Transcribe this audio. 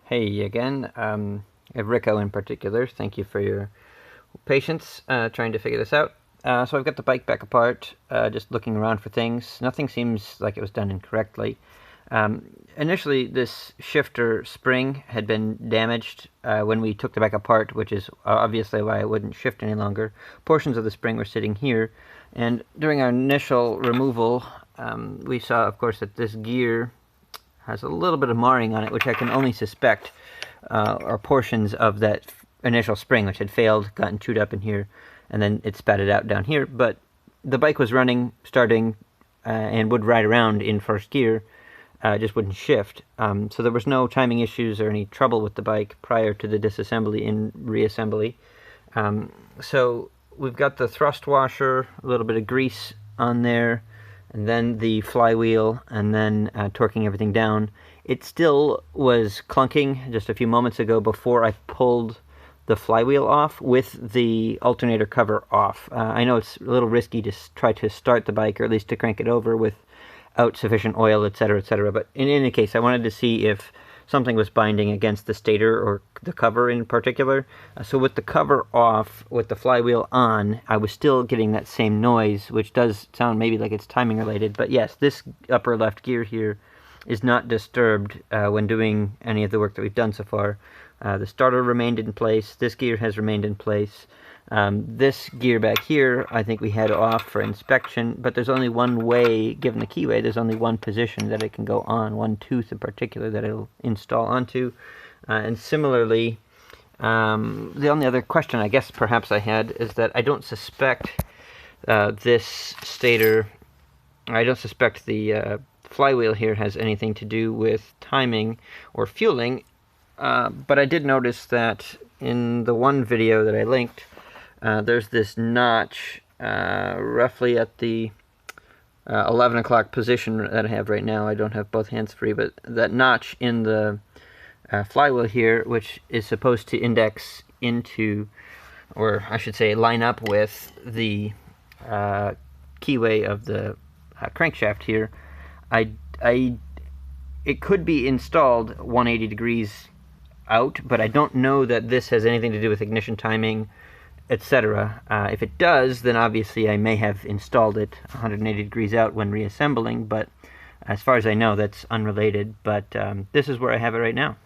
Hey again, Rico in particular, thank you for your patience trying to figure this out. So I've got the bike back apart, just looking around for things. Nothing seems like it was done incorrectly. Initially, this shifter spring had been damaged when we took the bike apart, which is obviously why it wouldn't shift any longer. Portions of the spring were sitting here, and during our initial removal, we saw, of course, that this gear has a little bit of marring on it, which I can only suspect are portions of that initial spring, which had failed, gotten chewed up in here, and then it spatted out down here. But the bike was running, starting, and would ride around in first gear, just wouldn't shift. So there was no timing issues or any trouble with the bike prior to the disassembly and reassembly. So we've got the thrust washer, a little bit of grease on there, and then the flywheel, and then torquing everything down. It still was clunking just a few moments ago before I pulled the flywheel off with the alternator cover off. I know it's a little risky to try to start the bike, or at least to crank it over without sufficient oil, etc., etc. But in any case, I wanted to see if something was binding against the stator or the cover in particular. So with the cover off, with the flywheel on, I was still getting that same noise, which does sound maybe like it's timing related. But yes, this upper left gear here is not disturbed when doing any of the work that we've done so far. The starter remained in place. This gear has remained in place. This gear back here, I think we had off for inspection, but there's only one way, given the keyway, there's only one position that it can go on, one tooth in particular that it'll install onto. And similarly, the only other question I guess perhaps I had is that I don't suspect this stator, I don't suspect the flywheel here has anything to do with timing or fueling, but I did notice that in the one video that I linked, there's this notch roughly at the 11 o'clock position that I have right now. I don't have both hands free, but that notch in the flywheel here, which is supposed to index into, or I should say line up with the keyway of the crankshaft here, it could be installed 180 degrees out, but I don't know that this has anything to do with ignition timing, etc. If it does, then obviously I may have installed it 180 degrees out when reassembling, but as far as I know, that's unrelated. But this is where I have it right now.